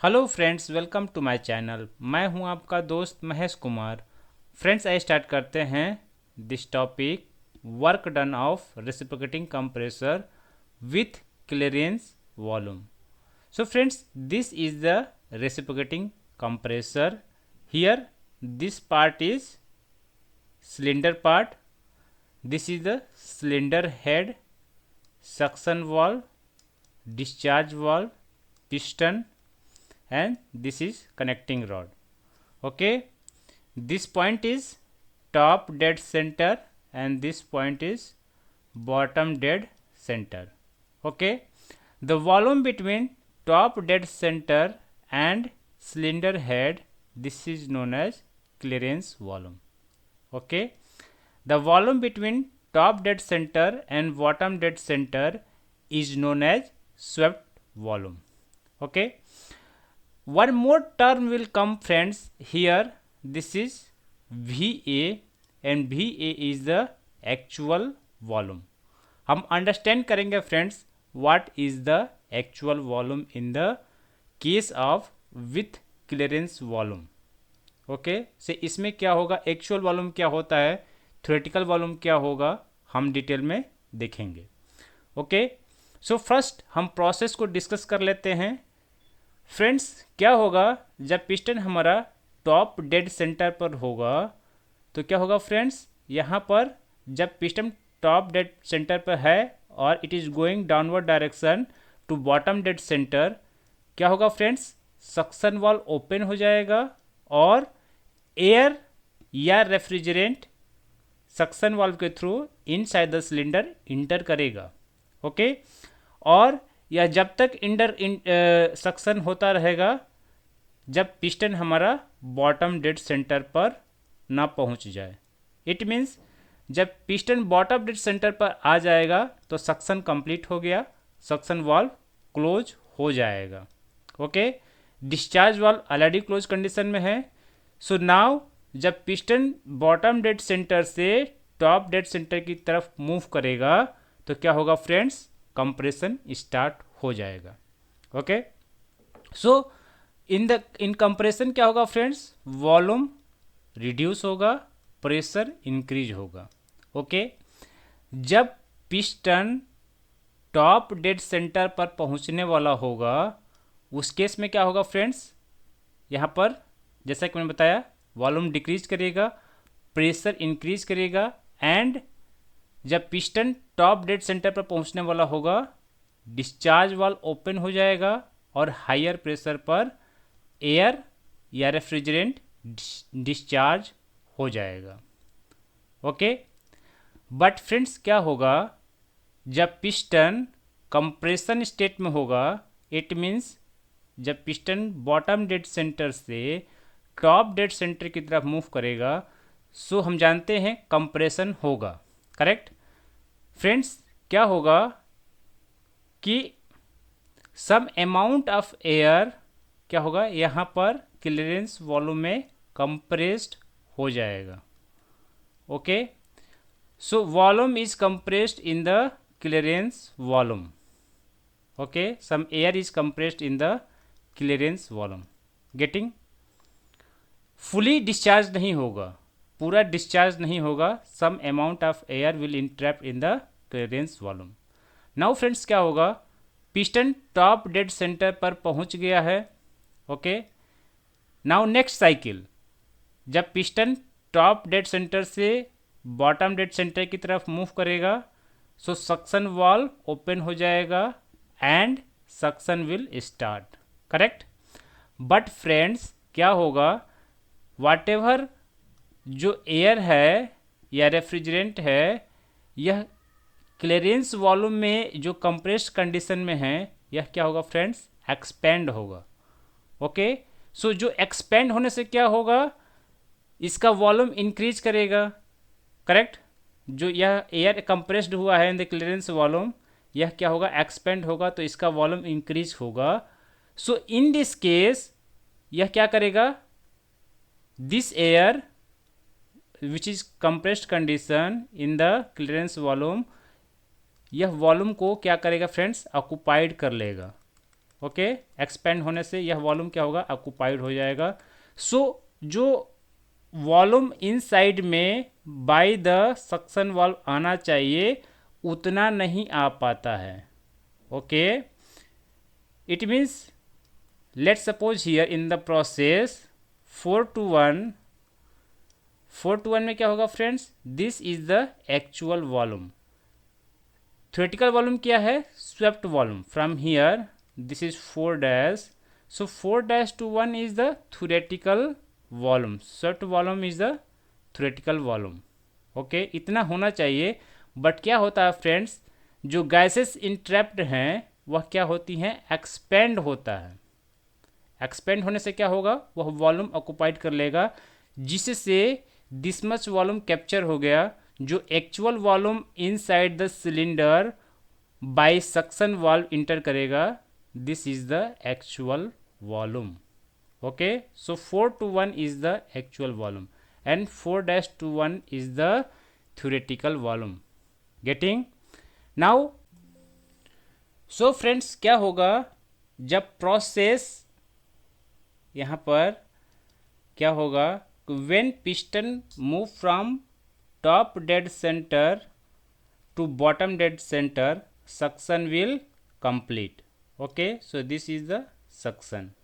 Hello friends, welcome to my channel. मैं हूं आपका दोस्त महेश कुमार। फ्रेंड्स, आइए स्टार्ट करते हैं this topic, work done of reciprocating compressor with clearance volume. So friends, this is the reciprocating compressor. Here this part is cylinder part. This is the cylinder head, suction valve, discharge valve, piston, and this is connecting rod. Okay, this point is top dead center and this point is bottom dead center. Okay, the volume between top dead center and cylinder head, this is known as clearance volume. Okay, the volume between top dead center and bottom dead center is known as swept volume. Okay, one more term will come friends here. This is VA and VA is the actual volume. हम understand करेंगे friends what is the actual volume in the case of with clearance volume. Okay, से इसमें क्या होगा, actual volume क्या होता है, theoretical volume क्या होगा, हम डिटेल में देखेंगे। ओके, सो फर्स्ट हम प्रोसेस को डिस्कस कर लेते हैं। फ्रेंड्स, क्या होगा जब पिस्टन हमारा टॉप डेड सेंटर पर होगा तो क्या होगा फ्रेंड्स, यहाँ पर जब पिस्टन टॉप डेड सेंटर पर है और it is going downward direction to bottom dead centre, क्या होगा फ्रेंड्स, सक्शन वाल्व ओपन हो जाएगा और एयर या रेफ्रिजरेंट सक्शन वाल्व के through inside the cylinder inter करेगा। ओके, और या जब तक सक्शन होता रहेगा जब पिस्टन हमारा बॉटम डेड सेंटर पर ना पहुंच जाए। इट मीन्स जब पिस्टन बॉटम डेड सेंटर पर आ जाएगा तो सक्शन कंप्लीट हो गया, सक्शन वाल्व क्लोज हो जाएगा। Okay, discharge valve already close condition में है। सो नाउ जब पिस्टन बॉटम डेड सेंटर से टॉप डेड सेंटर की तरफ मूव करेगा तो क्या होगा फ्रेंड्स, कंप्रेशन स्टार्ट हो जाएगा। ओके, सो इन कंप्रेशन क्या होगा फ्रेंड्स, वॉल्यूम रिड्यूस होगा, प्रेशर इंक्रीज होगा। ओके, जब पिस्टन टॉप डेड सेंटर पर पहुंचने वाला होगा उस केस में क्या होगा फ्रेंड्स, यहाँ पर जैसा कि मैंने बताया वॉल्यूम डिक्रीज करेगा, प्रेशर इंक्रीज करेगा एंड जब पिस्टन टॉप डेड सेंटर पर पहुंचने वाला होगा डिस्चार्ज वाल्व ओपन हो जाएगा और हायर प्रेशर पर एयर या रेफ्रिजरेंट डिस्चार्ज हो जाएगा। ओके, बट फ्रेंड्स क्या होगा जब पिस्टन कंप्रेशन स्टेट में होगा, इट मीन्स जब पिस्टन बॉटम डेड सेंटर से टॉप डेड सेंटर की तरफ मूव करेगा, सो हम जानते हैं कंप्रेशन होगा। करेक्ट फ्रेंड्स, क्या होगा कि सम अमाउंट ऑफ एयर क्या होगा यहाँ पर क्लियरेंस वॉल्यूम में कंप्रेस्ड हो जाएगा। Okay, so volume is compressed in the clearance volume. Okay, some air is compressed in the clearance volume. Getting, fully discharge नहीं होगा, पूरा डिस्चार्ज नहीं होगा, some amount of air will entrap in the clearance volume. Now friends क्या होगा, piston top dead centre पर पहुंच गया है। ओके, नाउ नेक्स्ट साइकिल, जब पिस्टन टॉप डेड सेंटर से बॉटम डेड सेंटर की तरफ मूव करेगा सो सक्शन वाल्व ओपन हो जाएगा and suction will start. Correct, but friends क्या होगा, वाटेवर जो एयर है या रेफ्रिजरेंट है यह क्लियरेंस वॉल्यूम में जो कंप्रेस्ड कंडीशन में है यह क्या होगा फ्रेंड्स, एक्सपेंड होगा। ओके, सो जो एक्सपेंड होने से क्या होगा, इसका वॉल्यूम इंक्रीज करेगा। करेक्ट, जो यह एयर कंप्रेस्ड हुआ है इन द क्लियरेंस वॉल्यूम, यह क्या होगा, एक्सपेंड होगा तो इसका वॉल्यूम इंक्रीज होगा। सो इन दिस केस यह क्या करेगा, this air which is compressed condition in the clearance volume, यह वॉल्यूम को क्या करेगा फ्रेंड्स, ऑक्युपाइड कर लेगा। ओके, एक्सपेंड होने से यह वॉल्यूम क्या होगा, ऑक्युपाइड हो जाएगा। सो जो वॉल्यूम इनसाइड में बाय द सक्शन वाल्व आना चाहिए उतना नहीं आ पाता है। Okay, it means let's suppose here in the process 4 to 1 में क्या होगा friends, this is the actual volume. Theoretical volume क्या है, swept volume from here, this is 4 so 4-1 is the theoretical volume, swept volume is the theoretical volume. Okay, इतना होना चाहिए। But क्या होता है फ्रेंड्स, जो गैसेस इंट्रैप्ड हैं वह क्या होती हैं, एक्सपेंड होता है। एक्सपेंड होने से क्या होगा, वह वॉल्यूम ऑक्युपाइड कर लेगा, जिससे दिस मच वॉल्यूम कैप्चर हो गया। जो actual volume inside the cylinder by suction valve enter करेगा, this is the actual volume. Okay, so 4-1 is the actual volume and 4-1 is the theoretical volume. Getting now? So friends क्या होगा, जब process यहाँ पर क्या होगा, when piston move from top dead centre to bottom dead centre, suction will complete. Okay, so this is the suction.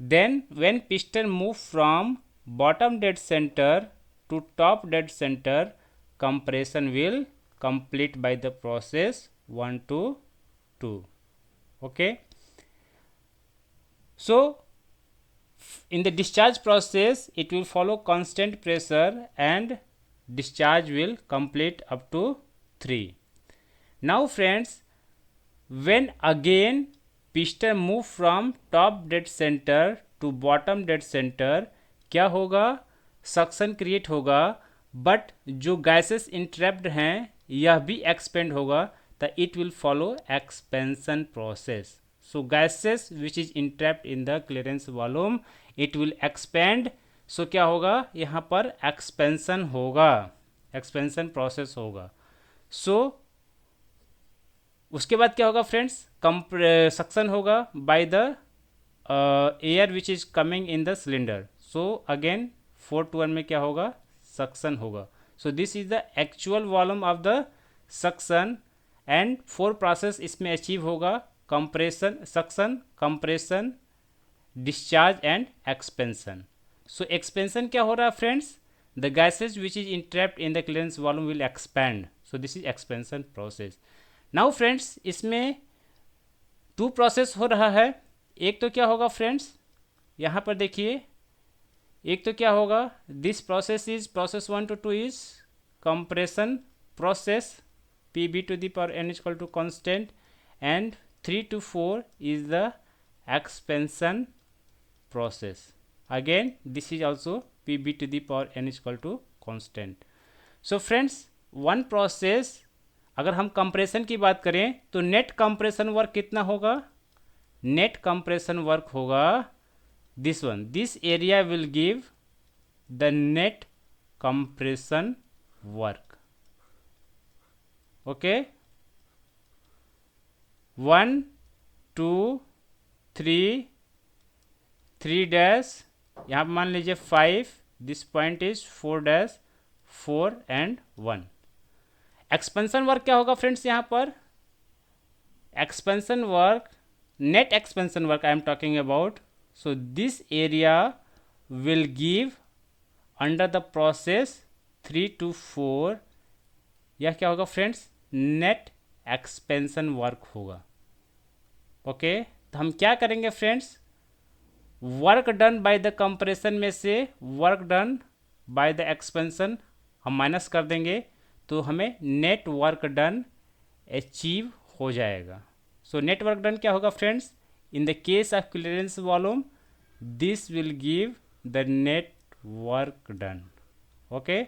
Then when piston move from bottom dead center to top dead center, compression will complete by the process 1 to 2. Okay, so in the discharge process it will follow constant pressure and discharge will complete up to 3. Now friends, when again piston move from top dead center to bottom dead center, क्या होगा, suction create होगा, but जो gases entrapped हैं यह भी expand होगा, तो it will follow expansion process. So gases which is entrapped in the clearance volume, it will expand. So क्या होगा, यहाँ पर एक्सपेंशन होगा, एक्सपेंशन प्रोसेस होगा। सो उसके बाद क्या होगा फ्रेंड्स, सक्शन होगा by the air which is coming in the cylinder. So again 4-1 में क्या होगा, सक्शन होगा। So this is the actual volume of the suction and 4 process इसमें अचीव होगा, compression, suction, compression, discharge and expansion. So expansion क्या हो रहा है friends, the gases which is entrapped in the clearance volume will expand. So this is expansion process. Now friends इसमें 2 process हो रहा है। एक तो क्या होगा फ्रेंड्स, यहाँ पर देखिए, एक तो क्या होगा, this process is process 1 to 2 is compression process, PB to the power n equal to constant, and 3 to 4 is the expansion process. Again this is also PB to the power n equal to constant. So friends, one process अगर हम compression की बात करें तो net compression work कितना होगा, net compression work होगा this one, this area will give the net compression work. Okay, 1 2 3 3 यहाँ पर मान लीजिए 5, this point is 4 and 1। Expansion work क्या होगा फ्रेंड्स, यहाँ पर expansion work, net expansion work I am talking about. So this area will give under the process 3 to 4, यह क्या होगा फ्रेंड्स, नेट एक्सपेंशन वर्क होगा। ओके, तो हम क्या करेंगे friends, work done by the compression में से work done by the expansion हम माइनस कर देंगे, तो हमें नेट वर्क डन अचीव हो जाएगा। सो नेट वर्क डन क्या होगा friends, in the case of clearance volume this will give the net work done. Okay,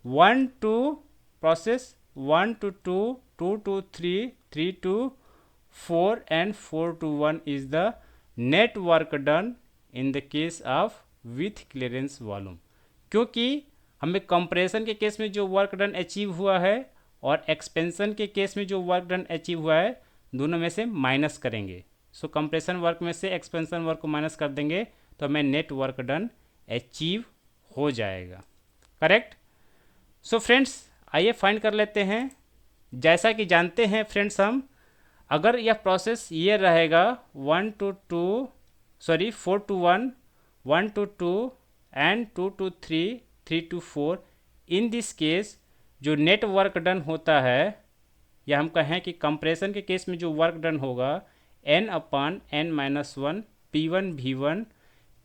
1 to process 1 to 2, 2 to 3, 3 to 4 and 4 to 1 is the net work done in the case of with clearance volume। क्योंकि हमें compression के case में जो work done achieve हुआ है और expansion के case में जो वर्क डन अचीव हुआ है, दोनों में से माइनस करेंगे। सो कंप्रेशन वर्क में से एक्सपेंशन वर्क को माइनस कर देंगे तो हमें नेट वर्क डन अचीव हो जाएगा। करेक्ट। सो फ्रेंड्स आइए फाइंड कर लेते हैं। जैसा कि जानते हैं फ्रेंड्स, हम अगर यह प्रोसेस ये रहेगा 4 to 1, 1 to 2 and 2 to 3, 3 to 4, in this case जो नेट वर्क डन होता है, या हम कहें कि कंप्रेशन के केस में जो वर्क डन होगा n/n-1 P1 V1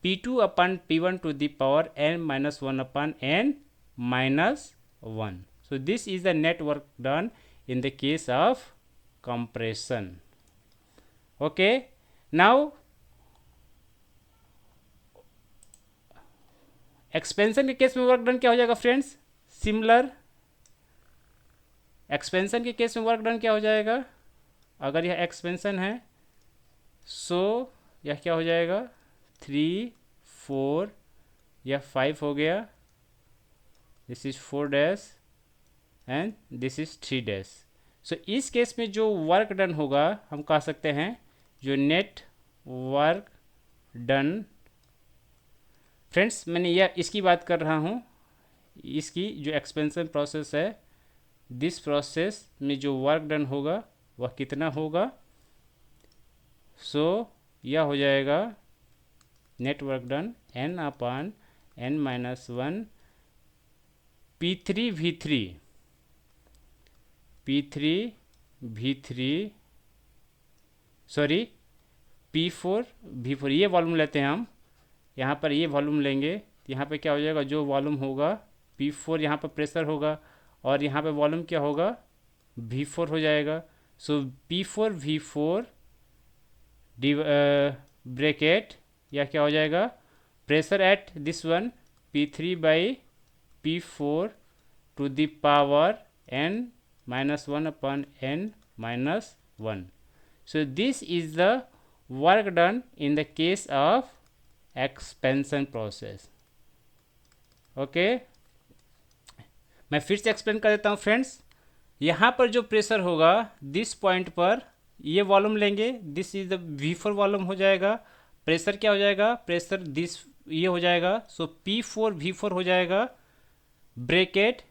P2/P1 to the power n-1/n-1. So this is the net work done in the case of compression. Okay, now expansion के केस में वर्क डन क्या हो जाएगा फ्रेंड्स? सिमिलर। एक्सपेंशन के case में work done क्या हो जाएगा? अगर यह एक्सपेंशन है सो यह क्या हो जाएगा? 3, 4, यह 5 हो गया, this is 4 dash and this is 3 dash. So इस केस में जो वर्क डन होगा हम कह सकते हैं जो नेट वर्क डन, फ्रेंड्स मैंने यह इसकी बात कर रहा हूँ, इसकी जो एक्सपेंशन प्रोसेस है, दिस प्रोसेस में जो वर्क डन होगा वह कितना होगा? सो यह हो जाएगा net work done n/n-1 P3 V3 sorry P4 V4, ये वॉल्यूम लेते हैं हम, यहाँ पर ये वॉल्यूम लेंगे, यहाँ पे क्या हो जाएगा? जो वॉल्यूम होगा P4, यहाँ पर प्रेशर होगा और यहाँ पे वॉल्यूम क्या होगा? V4 हो जाएगा। सो P4 V4 ब्रैकेट, या क्या हो जाएगा? Pressure at this one P3/P4 to the power n-1/n-1. So this is the work done in the case of expansion process. Okay, मैं फिर से एक्सप्लेन कर देता हूँ फ्रेंड्स। यहाँ पर जो प्रेशर होगा दिस पॉइंट पर, ये वॉल्यूम लेंगे, this is the V4 volume हो जाएगा। प्रेशर क्या हो जाएगा? प्रेशर दिस ये हो जाएगा, सो P4 V4 हो जाएगा bracket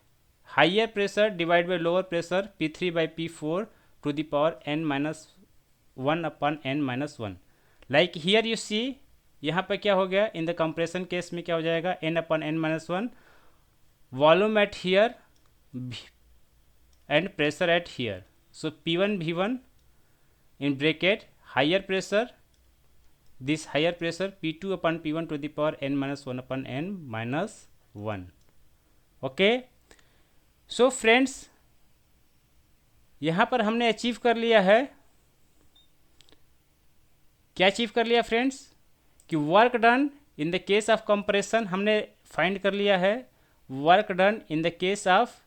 higher pressure divide by lower pressure P3/P4 to the power n-1/n-1. Like here you see, यहाँ पर क्या हो गया? इन द कंप्रेशन केस में क्या हो जाएगा? n/n-1 volume at here and pressure at here, so P1 V1 in bracket higher pressure, this higher pressure P2/P1 to the power n-1/n-1. Okay, so friends यहाँ पर हमने अचीव कर लिया है, क्या अचीव कर लिया फ्रेंड्स? कि work done in the case of compression हमने फाइंड कर लिया है, work done in the case of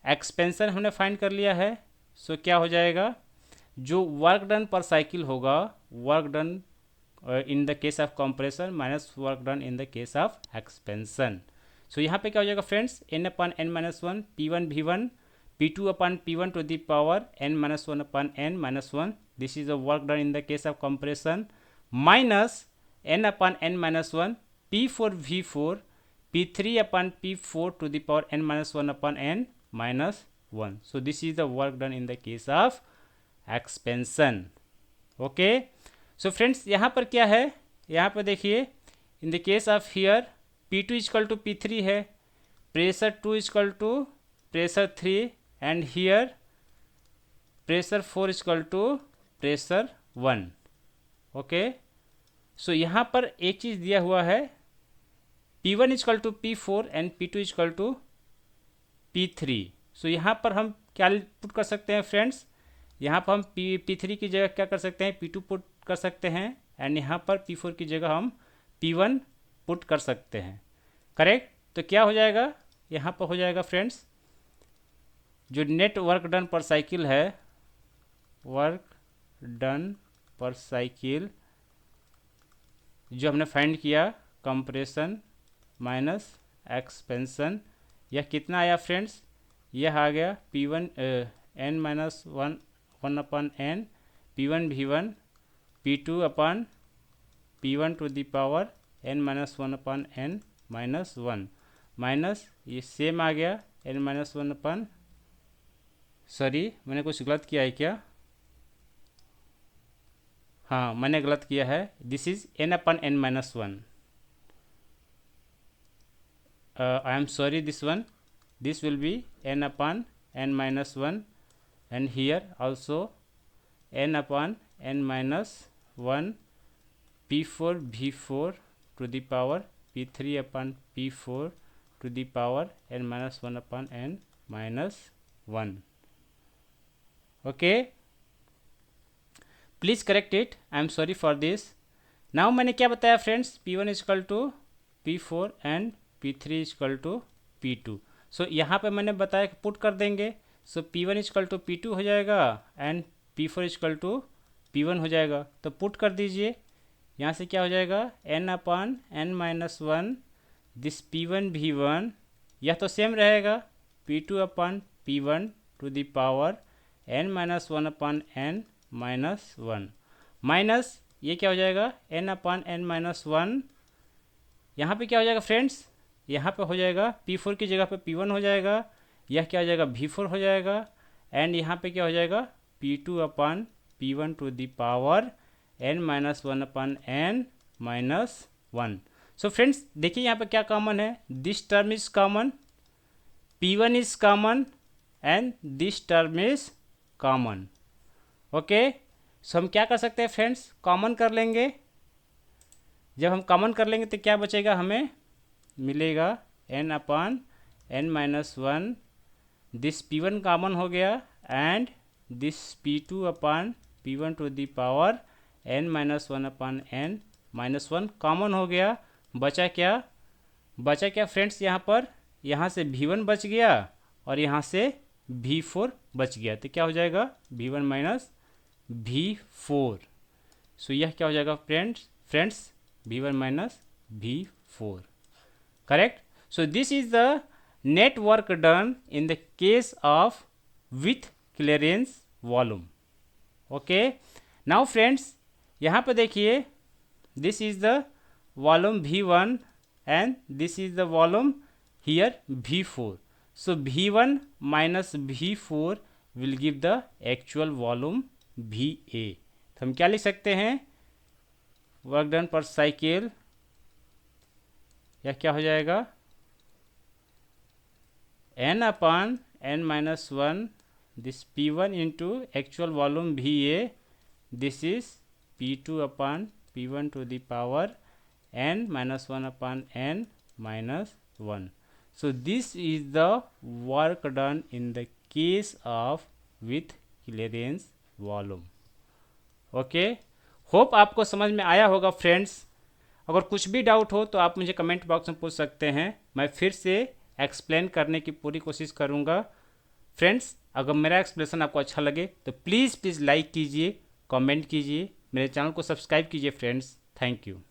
expansion हमने फाइंड कर लिया है। सो क्या हो जाएगा? जो वर्क डन पर साइकिल होगा, work done in the case of compression minus work done in the case of expansion. So यहाँ पे क्या हो जाएगा friends? n/n-1 P1 V1 P2/P1 to the power n-1/n-1, this is a work done in the case of compression, minus n/n-1 P4 V4 P3/P4 to the power n-1/n-1. So this is the work done in the case of expansion. Okay, so friends यहाँ पर क्या है? यहाँ पर देखिए, in the case of here P2 = P3 है, pressure 2 = pressure 3 and here pressure 4 = pressure 1. Okay, so यहाँ पर एक चीज़ दिया हुआ है, P1 = P4 and P2 = P3. सो यहाँ पर हम क्या पुट कर सकते हैं फ्रेंड्स? यहाँ पर हम P3 की जगह क्या कर सकते हैं? P2 पुट कर सकते हैं एंड यहाँ पर P4 की जगह हम P1 पुट कर सकते हैं। करेक्ट। तो क्या हो जाएगा? यहाँ पर हो जाएगा फ्रेंड्स, जो नेट वर्क डन पर साइकिल है, वर्क डन पर साइकिल जो हमने फाइंड किया कंप्रेशन माइनस एक्सपेंशन, यह कितना आया फ्रेंड्स? यह आ गया P1 n-1/n P1 P2 upon P1 to the power n minus 1 upon n minus 1 minus ये सेम आ गया n माइनस 1 अपन, सॉरी मैंने कुछ गलत किया है क्या, हाँ मैंने गलत किया है, this is n upon n minus 1, I am sorry this one, this will be n upon n minus 1 and here also n upon n minus 1 p4 v4 to the power p3 upon p4 to the power n minus 1 upon n minus 1. Okay, please correct it, I am sorry for this. Now मैंने क्या बताया friends, p1 is equal to p4 and p3 is equal to p2. सो यहाँ पे मैंने बताया कि put कर देंगे, सो P1 इजकल टू P2 हो जाएगा and P4 is equal to P1 हो जाएगा, तो पुट कर दीजिए, यहाँ से क्या हो जाएगा n upon n minus 1 this P1 V1, यह तो सेम रहेगा P2 upon P1 to the power n minus 1 upon n minus 1 minus ये क्या हो जाएगा n अपन n माइनस 1, यहाँ पे क्या हो जाएगा फ्रेंड्स, यहाँ पे हो जाएगा P4 की जगह पे P1 हो जाएगा, यह क्या हो जाएगा V4 हो जाएगा एंड यहाँ पे क्या हो जाएगा P2 upon P1 to the power n minus 1 upon n minus 1. So friends देखिए यहाँ पे क्या कॉमन है, this term is common, P1 is common and this term is common. Okay, so हम क्या कर सकते हैं फ्रेंड्स, कॉमन कर लेंगे, जब हम कॉमन कर लेंगे तो क्या बचेगा, हमें मिलेगा n upon n minus 1, this P1 common हो गया and this P2 upon P1 to the power n minus 1 upon n minus 1 common हो गया, बचा क्या फ्रेंड्स, यहाँ से V1 बच गया और यहाँ से V4 बच गया, तो क्या हो जाएगा V1 माइनस V4. सो यह क्या हो जाएगा friends V1 minus V4. Correct. So this is the net work done in the case of with clearance volume. Okay. Now friends, यहाँ पे देखिए this is the volume V1 and this is the volume here V4. So V1 minus V4 will give the actual volume VA. तो हम क्या लिख सकते हैं, work done पर साइकिल, यह क्या हो जाएगा n upon n minus 1 this P1 into actual volume VA, this is P2 upon P1 to the power n minus 1 upon n minus 1. So this is the work done in the case of with clearance volume. Okay, hope आपको समझ में आया होगा friends. अगर कुछ भी doubt हो तो आप मुझे कमेंट बॉक्स में पूछ सकते हैं, मैं फिर से एक्सप्लेन करने की पूरी कोशिश करूंगा. फ्रेंड्स अगर मेरा एक्सप्लेनेशन आपको अच्छा लगे तो प्लीज़ लाइक कीजिए, कमेंट कीजिए, मेरे चैनल को सब्सक्राइब कीजिए फ्रेंड्स. Thank you.